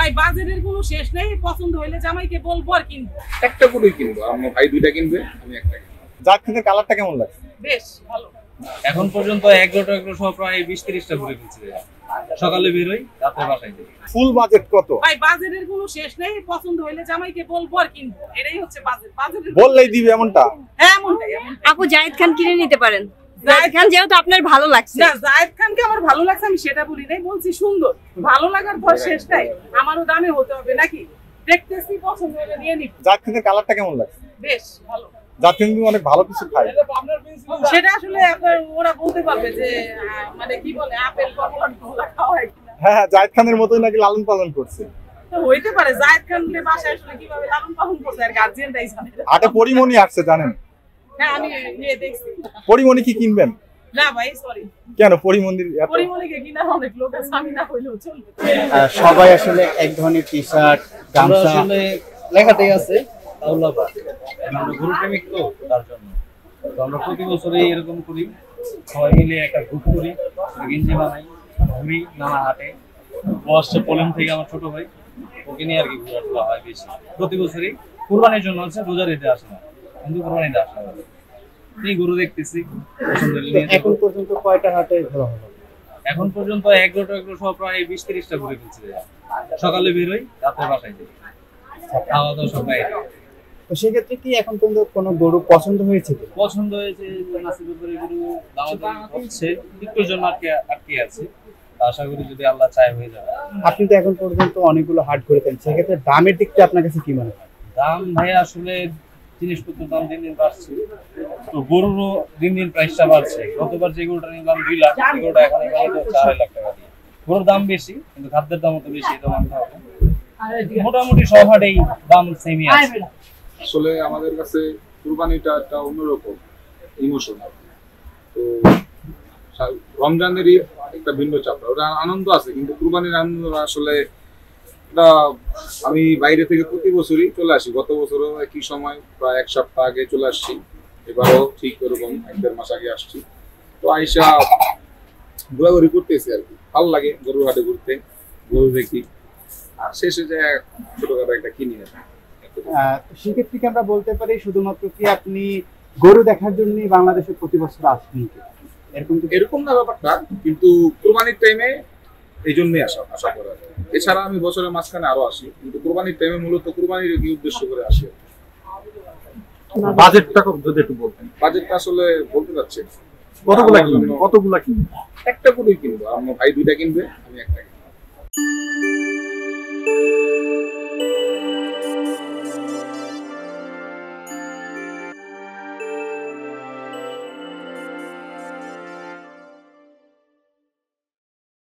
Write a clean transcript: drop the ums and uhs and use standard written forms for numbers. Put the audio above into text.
ভাই বাজেটের কোনো শেষ নেই, পছন্দ হইলে জামাইকে বলবো আর কিনবো। একটা গরুই কিনবো, আমার ভাই দুইটা কিনবে, আমি একটা কিনবো। জাতখানের কালারটা কেমন লাগছে? বেশ ভালো। এখন পর্যন্ত এগুলো সহ প্রায় 20-30টা ঘুরে ফেলছে। সকালে বেরোই, রাতে বাসায় যাই। ফুল বাজেট কত? ভাই বাজেটের কোনো শেষ নেই, পছন্দ হইলে জামাইকে বলবো আর কিনবো, এটাই হচ্ছে বাজেট। বাজেটের বললেই দিবে এমনটা? হ্যাঁ এমনটাই। আপু জায়েদ খান কিনে নিতে পারেন। জায়েদ খান যেহেতু আপনার ভালো লাগছে। না, জায়েদ খানকে আমার ভালো লাগছে, আমি সেটা বলি নাই, বলছি সুন্দর। ভালো লাগার পর শেষ নাই, আমারও দামে হতে হবে নাকি? দেখতেছি, পছন্দ হলে নিয়ে নিব। জাতখানের কালারটা কেমন লাগছে? বেশ ভালো। জাতখান কিন্তু অনেক ভালো কিছু খায়। সেটা আসলে ওরা বলতে পারবে যে মানে কি বলে, আপেল কমলা খাওয়া হয় কিনা। হ্যাঁ, জায়েদ খানের মতোই নাকি লালন পালন করছে। তো হইতে পারে জায়েদ খানের বাসায় আসলে কিভাবে লালন পালন করছে আর গার্জিয়ানটাই জানে। হাটে পরিমণি আসছে জানেন? হ্যাঁ আমি নিয়ে দেখছি। পরিমণি কি কিনবেন? না ভাই সরি। কেন পরিমণির এত? পরিমণিকে কিনা অনেক লোক আছে, আমি না হইলেও চলবে। সবাই আসলে এক ধরনের টি-শার্ট, গামছা, আসলে লেখাটাই আছে তাওলাবা। আমরা গরু প্রেমিক তো, তার জন্য তো আমরা প্রতি বছরই এরকম করি, সবাই মিলে একটা গ্রুপ করি, গেঞ্জি বানাই, ঘুরি নানা হাটে। ও আসছে পোল্যান্ড থেকে, আমার ছোট ভাই, ওকে নিয়ে আর কি ঘোরাফেরা হয় বেশি। প্রতি বছরই কুরবানির জন্য আছে, রোজার ঈদে আসে না, কিন্তু কুরবানিতে আসে না। এই গরু দেখতেছি পছন্দ হলে নিয়ে এখন পর্যন্ত কয়টা হাটে ঘোরা হলো? এখন পর্যন্ত এগুলো সহ প্রায় 20-30টা ঘুরে ফেলছে। সকালে বেরোই, রাতে বাসায় যাই। খাওয়া দাওয়া সব বাইরে। তো সেক্ষেত্রে কি এখন পর্যন্ত কোনো গরু পছন্দ হয়েছে কি? পছন্দ হয়েছে, নাসিবের করে গরু দামাদামি হচ্ছে, একটুর জন্য আটকে আছে। আশা করি যদি আল্লাহ চায় হয়ে যাবে। আপনি তো এখন পর্যন্ত অনেকগুলো হাট ঘুরেছেন, সেক্ষেত্রে দামের দিকটা আপনার কাছে কি মনে হয়? দাম ভাইয়া আসলে জিনিসপত্রের দাম দিন দিন বাড়ছে, তো গরুরও দিন দিন প্রাইসটা বাড়ছে। গতবার যে গরুটা নিলাম 2 লাখ, এই গরুটা এখন 4 লাখ টাকা দিয়ে। গরুর দাম বেশি, কিন্তু খাদ্যের দামও তো বেশি, এটা মানতে হবে। মোটামুটি সব হাটেই দাম সেমই আছে। আসলে আমাদের কাছে কুরবানিটা একটা অন্যরকম ইমোশনাল। তো রমজানের ঈদ একটা ভিন্ন চাপড়া, ওটা আনন্দ আছে, কিন্তু কুরবানির আনন্দ আসলে এটা আমি বাইরে থেকে প্রতি বছরই চলে আসি। গত বছরও একই সময় প্রায় 1 সপ্তাহ আগে চলে আসছি, এবারও ঠিক ওরকম 1-1.5 মাস আগে আসছি। তো আইসা ঘোরাঘুরি করতেছি আর কি, ভালো লাগে গরুর হাটে ঘুরতে, গরু দেখি, আর শেষে যে ছোটখাটো একটা কিনি আসি। সেক্ষেত্রে কি আমরা বলতে পারি শুধুমাত্র কি আপনি গরু দেখার জন্যই বাংলাদেশে প্রতি বছর আসবেন? এরকম না ব্যাপারটা, কিন্তু কুরবানির টাইমে এই জন্যই আশা করা যায়। এছাড়া আমি বছরের মাঝখানে আরো আসি, কিন্তু কুরবানির টাইমে মূলত কুরবানির উদ্দেশ্য করে আসি। বাজেটটা যদি একটু বলতেন। বাজেটটা আসলে বলতে চাচ্ছি না। কতগুলা কিনবেন? একটা গরুই কিনবো, আমার ভাই দুইটা কিনবে, আমি একটা কিনবো।